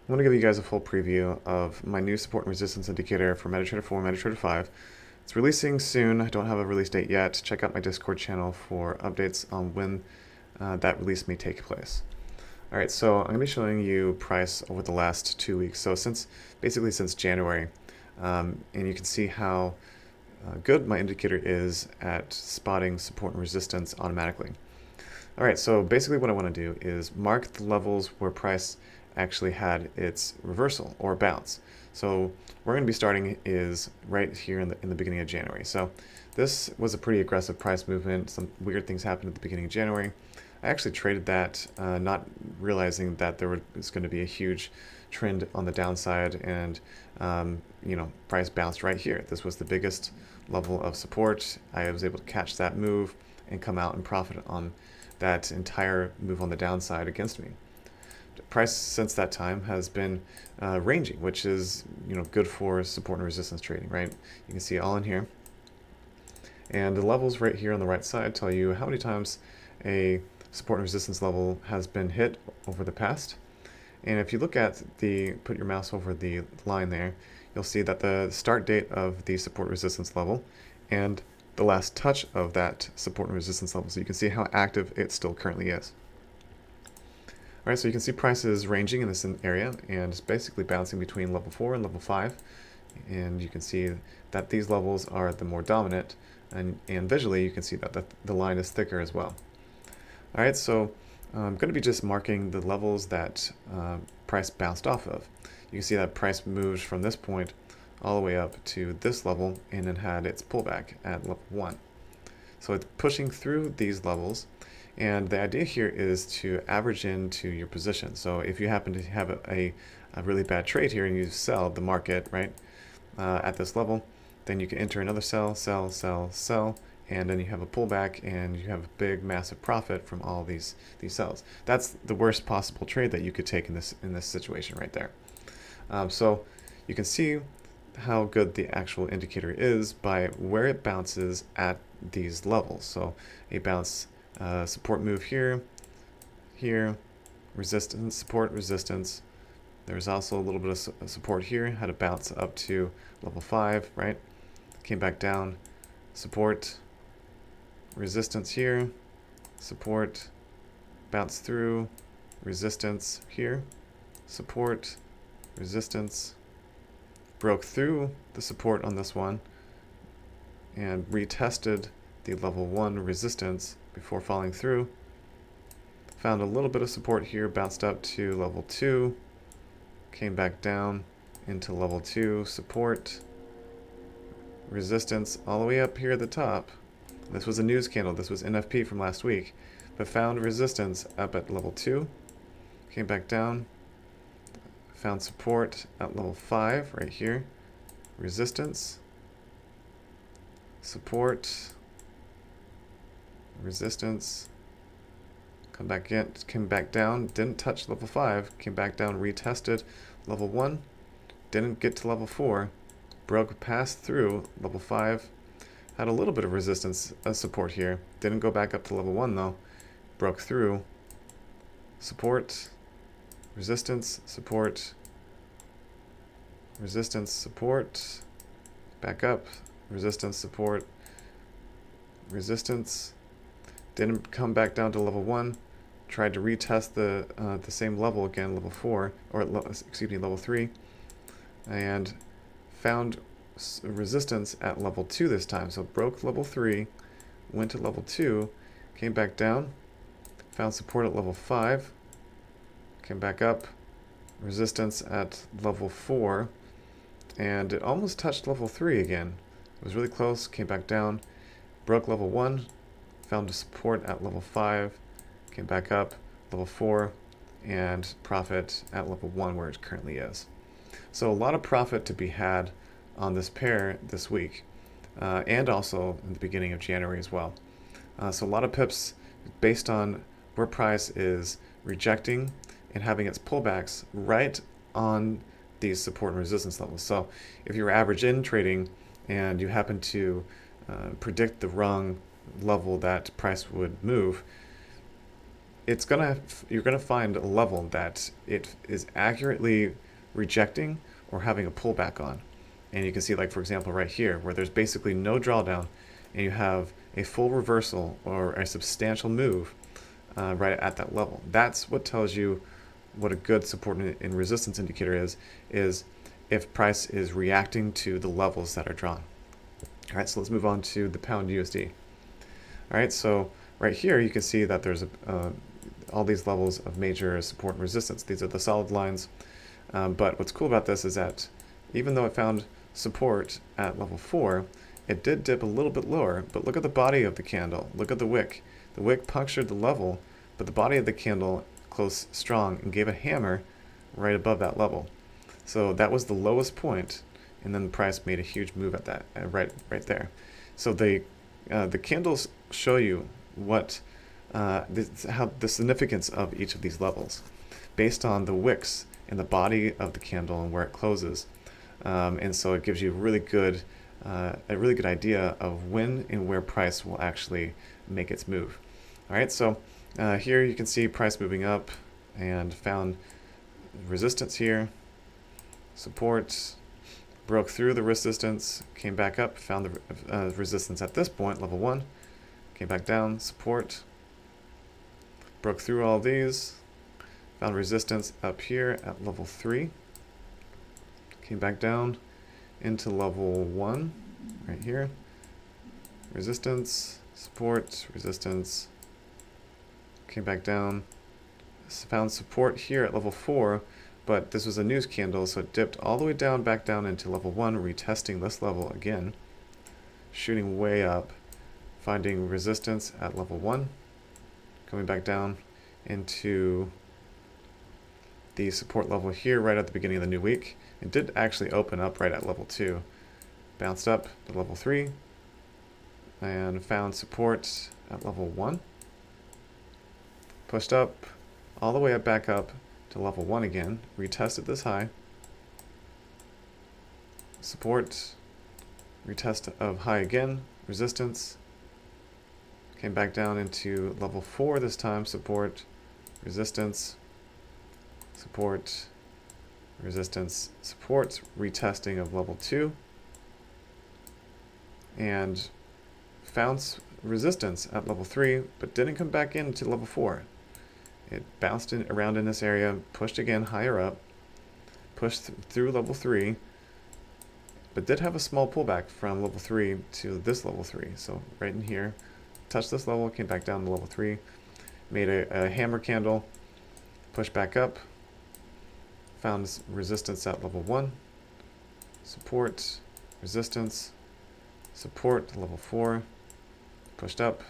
I'm going to give you guys a full preview of my new support and resistance indicator for MetaTrader 4 and MetaTrader 5. It's releasing soon. I don't have a release date yet. Check out my Discord channel for updates on when that release may take place. Alright, so I'm going to be showing you price over the last 2 weeks. So basically since January. And you can see how good my indicator is at spotting support and resistance automatically. Alright, so basically what I want to do is mark the levels where price actually had its reversal or bounce. So we're going to be starting is right here in the beginning of January. So this was a pretty aggressive price movement. Some weird things happened at the beginning of January. I actually traded that, not realizing that there was going to be a huge trend on the downside, and price bounced right here. This was the biggest level of support. I was able to catch that move and come out and profit on that entire move on the downside against me. Price since that time has been ranging, which is good for support and resistance trading, right? You can see it all in here, and the levels right here on the right side tell you how many times a support and resistance level has been hit over the past. And if you look at put your mouse over the line there, you'll see that the start date of the support resistance level and the last touch of that support and resistance level, so you can see how active it still currently is. Alright, so you can see prices ranging in this area, and it's basically bouncing between level 4 and level 5. And you can see that these levels are the more dominant, and visually you can see that the line is thicker as well. Alright, so I'm going to be just marking the levels that price bounced off of. You can see that price moves from this point all the way up to this level, and then had its pullback at level 1. So it's pushing through these levels, and the idea here is to average into your position. So if you happen to have a really bad trade here and you sell the market right at this level, then you can enter another sell, sell, sell, sell, and then you have a pullback and you have a big massive profit from all these sells. That's the worst possible trade that you could take in this situation right there. So you can see how good the actual indicator is by where it bounces at these levels. So a bounce support move here, resistance, support, resistance. There's also a little bit of support here, had a bounce up to level 5, right? Came back down, support, resistance here, support, bounce through, resistance here, support, resistance, broke through the support on this one, and retested the level 1 resistance before falling through. Found a little bit of support here, bounced up to level 2, came back down into level 2, support, resistance all the way up here at the top. This was a news candle, this was NFP from last week, but found resistance up at level 2, came back down, found support at level 5 right here, resistance, support, resistance, came back down, didn't touch level 5, came back down, retested level 1, didn't get to level 4, broke past through level 5, had a little bit of resistance support here, didn't go back up to level 1 though, broke through, support, resistance, support, resistance, support, back up, resistance, support, resistance, didn't come back down to level 1, tried to retest the same level again, level 4, or level 3, and found resistance at level 2 this time. So broke level 3, went to level 2, came back down, found support at level 5, came back up, resistance at level 4, and it almost touched level 3 again. It was really close, came back down, broke level 1, found a support at level 5, came back up, level 4, and profit at level 1 where it currently is. So a lot of profit to be had on this pair this week, and also in the beginning of January as well. So a lot of pips based on where price is rejecting and having its pullbacks right on these support and resistance levels. So if you're average in trading and you happen to predict the wrong level that price would move, you're gonna find a level that it is accurately rejecting or having a pullback on. And you can see, like, for example, right here, where there's basically no drawdown, and you have a full reversal or a substantial move right at that level. That's what tells you what a good support and resistance indicator is if price is reacting to the levels that are drawn. All right, so let's move on to the pound USD. All right, so right here you can see that there's all these levels of major support and resistance. These are the solid lines. But what's cool about this is that even though it found support at level 4, it did dip a little bit lower. But look at the body of the candle. Look at the wick. The wick punctured the level, but the body of the candle closed strong and gave a hammer right above that level. So that was the lowest point, and then the price made a huge move at that, right there. So the candles show you what how the significance of each of these levels, based on the wicks and the body of the candle and where it closes, and so it gives you a really good idea of when and where price will actually make its move. All right, so here you can see price moving up and found resistance here, support, broke through the resistance, came back up, found the resistance at this point, level 1, came back down, support, broke through all these, found resistance up here at level 3, came back down into level 1 right here, resistance, support, resistance, came back down, found support here at level 4, but this was a news candle, so it dipped all the way down, back down into level 1, retesting this level again, shooting way up, finding resistance at level 1, coming back down into the support level here right at the beginning of the new week. It did actually open up right at level 2, bounced up to level 3, and found support at level 1, pushed up all the way up, back up to level 1 again, retested this high, support, retest of high again, resistance, came back down into level 4 this time, support, resistance, support, resistance, support, retesting of level 2, and found resistance at level 3, but didn't come back into level 4. It bounced around in this area, pushed again higher up, pushed through level 3, but did have a small pullback from level 3 to this level 3. So right in here, touched this level, came back down to level 3, made a hammer candle, pushed back up, found resistance at level 1, support, resistance, support, level 4, pushed up,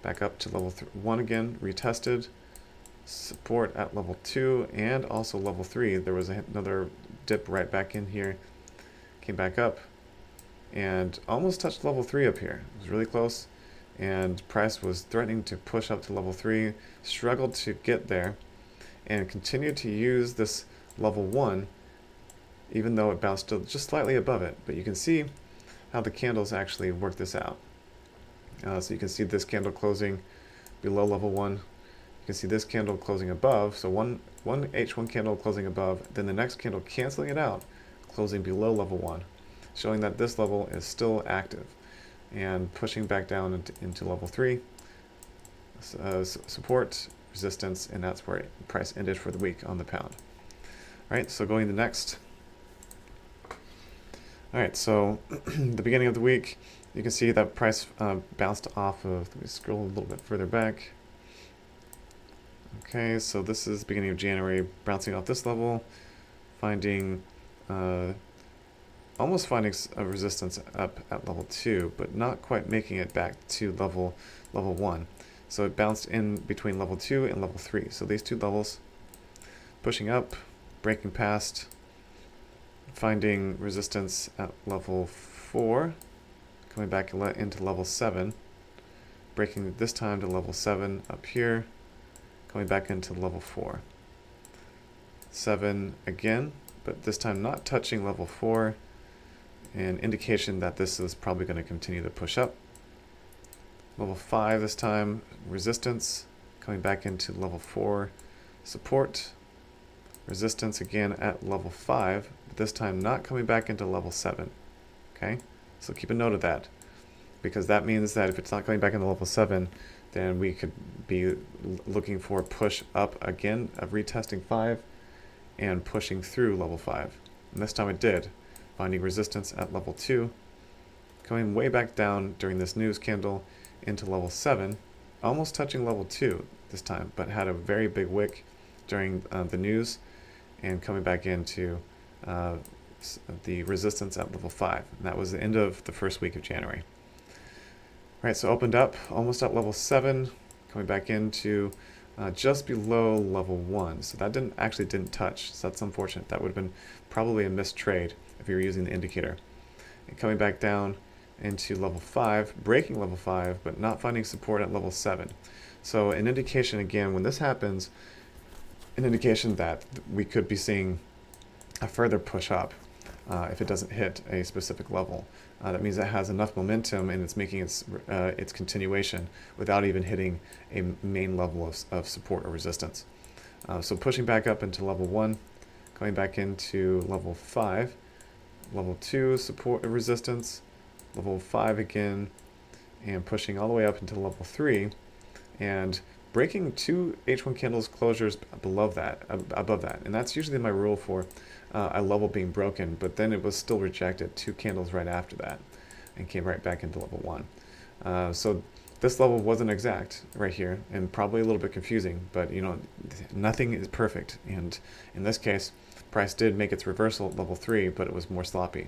back up to level 1 again, retested, support at level 2 and also level 3. There was another dip right back in here, came back up, and almost touched level 3 up here. It was really close, and price was threatening to push up to level 3, struggled to get there, and continued to use this level 1, even though it bounced just slightly above it. But you can see how the candles actually work this out. So you can see this candle closing below level 1. You can see this candle closing above. So one H1 candle closing above, then the next candle canceling it out, closing below level 1, showing that this level is still active and pushing back down into level 3. Support, resistance, and that's where price ended for the week on the pound. All right, so going to next. All right, so the beginning of the week, you can see that price bounced off of, let me scroll a little bit further back. Okay, so this is beginning of January, bouncing off this level, finding, almost finding a resistance up at level 2, but not quite making it back to level 1. So it bounced in between level 2 and level 3. So these two levels, pushing up, breaking past, finding resistance at level 4, coming back into level 7, breaking this time to level 7 up here, coming back into level 4. 7 again, but this time not touching level 4, an indication that this is probably going to continue to push up. Level 5 this time, resistance, coming back into level 4 support, resistance again at level 5, but this time not coming back into level 7. Okay, so keep a note of that, because that means that if it's not coming back into level 7, then we could be looking for a push up again of retesting 5 and pushing through level 5. And this time it did, finding resistance at level 2, coming way back down during this news candle into level 7, almost touching level 2 this time, but had a very big wick during the news, and coming back into the resistance at level 5. And that was the end of the first week of January. All right, so opened up almost at level 7, coming back into just below level 1. So that didn't touch, so that's unfortunate. That would have been probably a missed trade if you were using the indicator. And coming back down into level 5, breaking level 5, but not finding support at level 7. So an indication, again, when this happens, an indication that we could be seeing a further push up if it doesn't hit a specific level. That means it has enough momentum and it's making its continuation without even hitting a main level of support or resistance. So pushing back up into level 1, going back into level 5, level 2 support and resistance, level 5 again, and pushing all the way up into level 3, and breaking 2 H1 candles closures above that, and that's usually my rule for a level being broken, but then it was still rejected 2 candles right after that and came right back into level 1. So this level wasn't exact right here, and probably a little bit confusing, but you know, nothing is perfect, and in this case price did make its reversal at level 3, but it was more sloppy.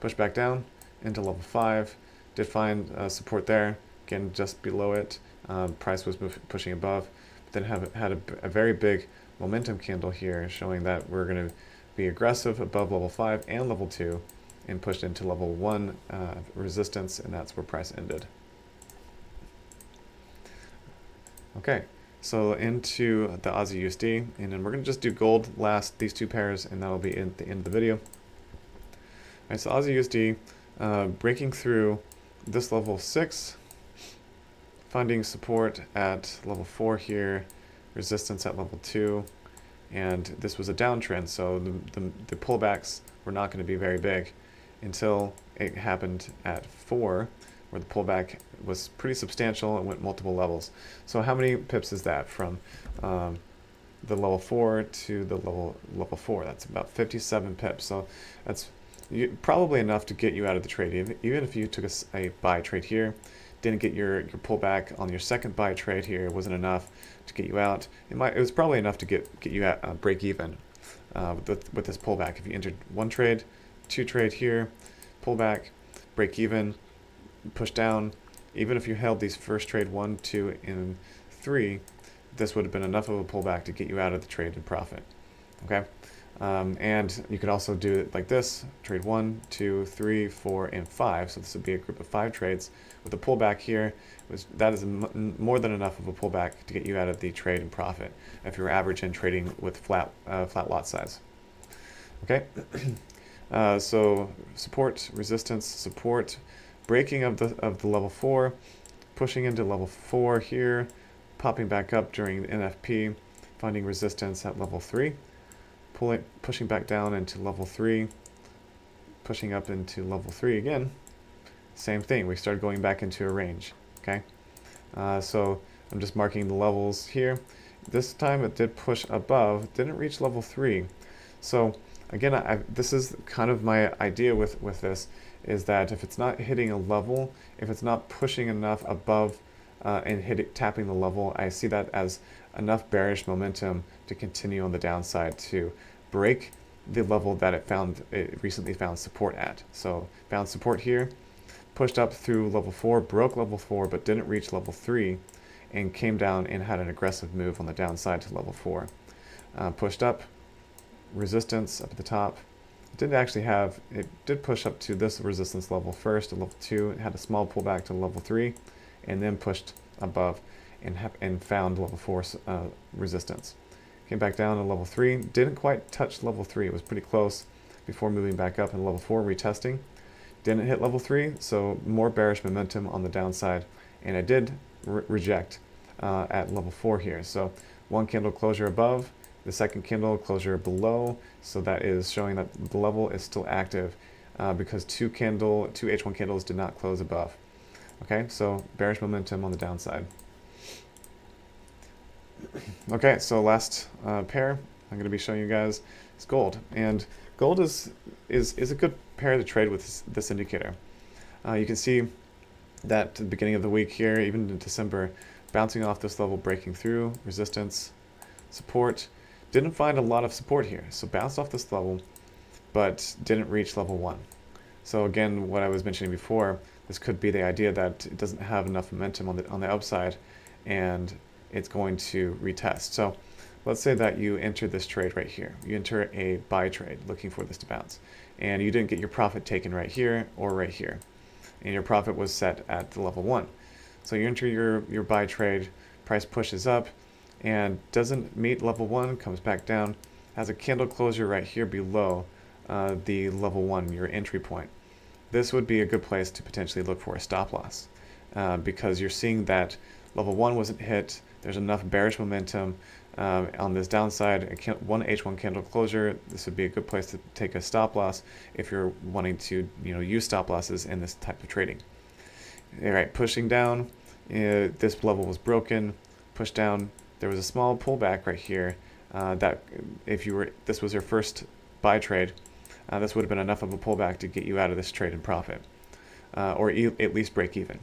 Push back down into level 5, did find support there, again just below it. Price was pushing above, but then had a very big momentum candle here showing that we're going to be aggressive above level 5 and level 2 and pushed into level 1 resistance, and that's where price ended. Okay, so into the Aussie USD, and then we're going to just do gold last, these 2 pairs, and that'll be at the end of the video. All right, so Aussie USD breaking through this level 6, finding support at level 4 here, resistance at level 2, and this was a downtrend, so the pullbacks were not going to be very big until it happened at 4, where the pullback was pretty substantial and went multiple levels. So how many pips is that from the level 4 to the level 4? That's about 57 pips. So that's probably enough to get you out of the trade, even if you took a buy trade here, didn't get your pullback on your second buy trade here, it wasn't enough to get you out. It was probably enough to get you at break even with this pullback. If you entered 1 trade, 2 trade here, pullback, break even, push down, even if you held these first trade 1, 2, and 3, this would have been enough of a pullback to get you out of the trade and profit. Okay. And you could also do it like this, trade 1, 2, 3, 4, and 5. So this would be a group of 5 trades with a pullback here. That is more than enough of a pullback to get you out of the trade and profit if you're average in trading with flat lot size. Okay, so support, resistance, support, breaking of the level 4, pushing into level 4 here, popping back up during the NFP, finding resistance at level 3. Pushing back down into level 3, pushing up into level 3 again. Same thing, we started going back into a range. Okay, so I'm just marking the levels here. This time it did push above, didn't reach level 3. So again, this is kind of my idea with this, is that if it's not hitting a level, if it's not pushing enough above and tapping the level, I see that as enough bearish momentum to continue on the downside to break the level that it recently found support at. So found support here, pushed up through level 4, broke level 4, but didn't reach level 3, and came down and had an aggressive move on the downside to level 4. Pushed up, resistance up at the top. It did push up to this resistance level first, at level 2. It had a small pullback to level 3, and then pushed above and found level 4 resistance. Came back down to level 3, didn't quite touch level 3, it was pretty close before moving back up in level 4, retesting. Didn't hit level 3, so more bearish momentum on the downside, and I did reject at level 4 here. So one candle closure above, the second candle closure below, so that is showing that the level is still active because two H1 candles did not close above. Okay, so bearish momentum on the downside. Okay, so last pair I'm going to be showing you guys is gold, and gold is a good pair to trade with this indicator. You can see that at the beginning of the week here, even in December, bouncing off this level, breaking through, resistance, support. Didn't find a lot of support here, so bounced off this level, but didn't reach level 1. So again, what I was mentioning before, this could be the idea that it doesn't have enough momentum on the upside, and it's going to retest. So let's say that you enter this trade right here. You enter a buy trade looking for this to bounce, and you didn't get your profit taken right here or right here, and your profit was set at the level 1. So you enter your buy trade, price pushes up, and doesn't meet level 1, comes back down, has a candle closure right here below the level 1, your entry point. This would be a good place to potentially look for a stop loss because you're seeing that level 1 wasn't hit. There's enough bearish momentum on this downside. One H1 candle closure, this would be a good place to take a stop loss if you're wanting to use stop losses in this type of trading. All right, pushing down, this level was broken, pushed down. There was a small pullback right here that if this was your first buy trade, this would have been enough of a pullback to get you out of this trade in profit, or at least break even.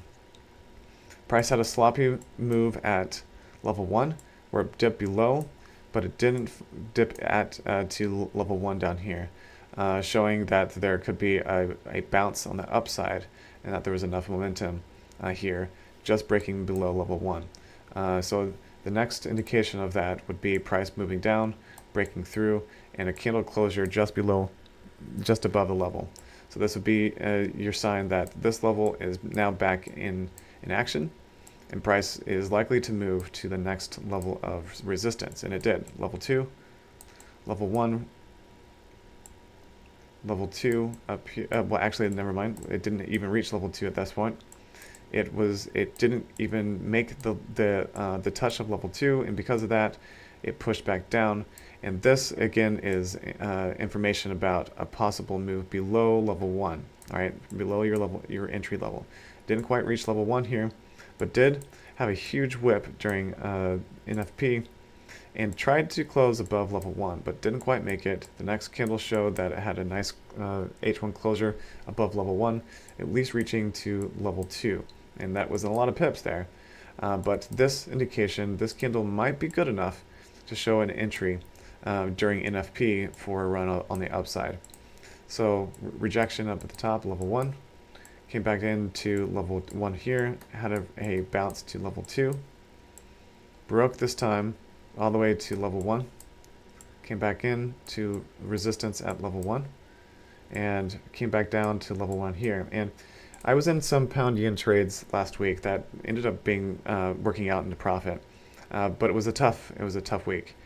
Price had a sloppy move at level 1 where it dipped below, but it didn't dip to level 1 down here, showing that there could be a bounce on the upside and that there was enough momentum here, just breaking below level 1. So the next indication of that would be price moving down, breaking through, and a candle closure just above the level. So this would be your sign that this level is now back in action, and price is likely to move to the next level of resistance, and it did. Level 2, level 1, level 2 up here. Well, actually, never mind. It didn't even reach level 2 at this point. It didn't even make the touch of level 2, and because of that, it pushed back down. And this again is information about a possible move below level 1. All right, below your entry level. Didn't quite reach level 1 here, but did have a huge whip during NFP and tried to close above level 1, but didn't quite make it. The next candle showed that it had a nice H1 closure above level 1, at least reaching to level 2. And that was a lot of pips there. But this indication, this candle might be good enough to show an entry during NFP for a run on the upside. So rejection up at the top, level 1. Came back into level 1 here, had a bounce to level 2. Broke this time all the way to level 1. Came back in to resistance at level 1. And came back down to level 1 here. And I was in some pound yen trades last week that ended up being working out into profit, but it was a tough week,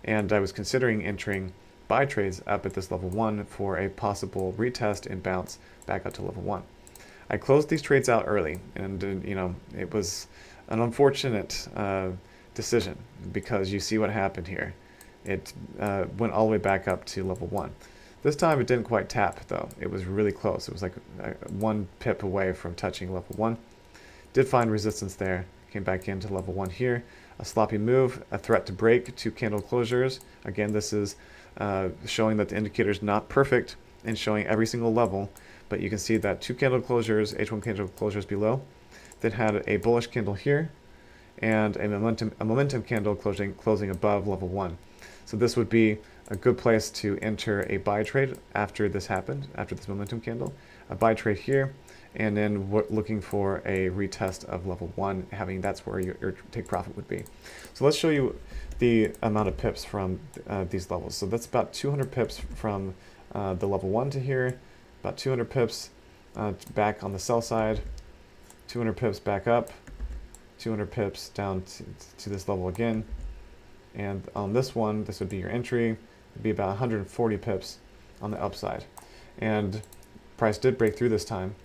and I was considering entering buy trades up at this level 1 for a possible retest and bounce back up to level 1. I closed these trades out early, and it was an unfortunate decision because you see what happened here. It went all the way back up to level 1. This time it didn't quite tap, though. It was really close. It was like 1 pip away from touching level 1. Did find resistance there. Came back into level 1 here. A sloppy move, a threat to break, 2 candle closures. Again, this is showing that the indicator is not perfect and showing every single level, but you can see that 2 candle closures, H1 candle closures below, then had a bullish candle here, and a momentum candle closing above level 1. So this would be a good place to enter a buy trade after this happened, after this momentum candle. A buy trade here, and then looking for a retest of level 1, that's where your take profit would be. So let's show you the amount of pips from these levels. So that's about 200 pips from the level 1 to here, about 200 pips back on the sell side, 200 pips back up, 200 pips down to this level again. And on this one, this would be your entry. It'd be about 140 pips on the upside. And price did break through this time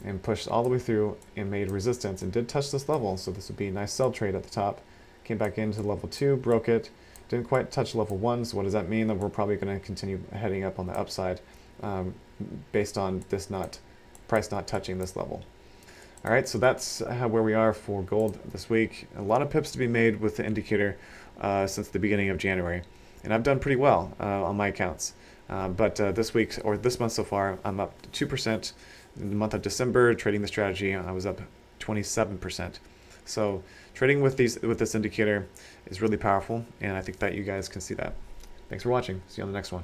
and pushed all the way through and made resistance and did touch this level. So this would be a nice sell trade at the top came back into level 2, broke it, didn't quite touch level 1. So what does that mean? That we're probably going to continue heading up on the upside based on this price not touching this level. All right, so that's where we are for gold this week. A lot of pips to be made with the indicator since the beginning of January, and I've done pretty well on my accounts. But this week, or this month so far, I'm up 2%. In the month of December, trading the strategy, I was up 27%. So trading with this indicator is really powerful, and I think that you guys can see that. Thanks for watching. See you on the next one.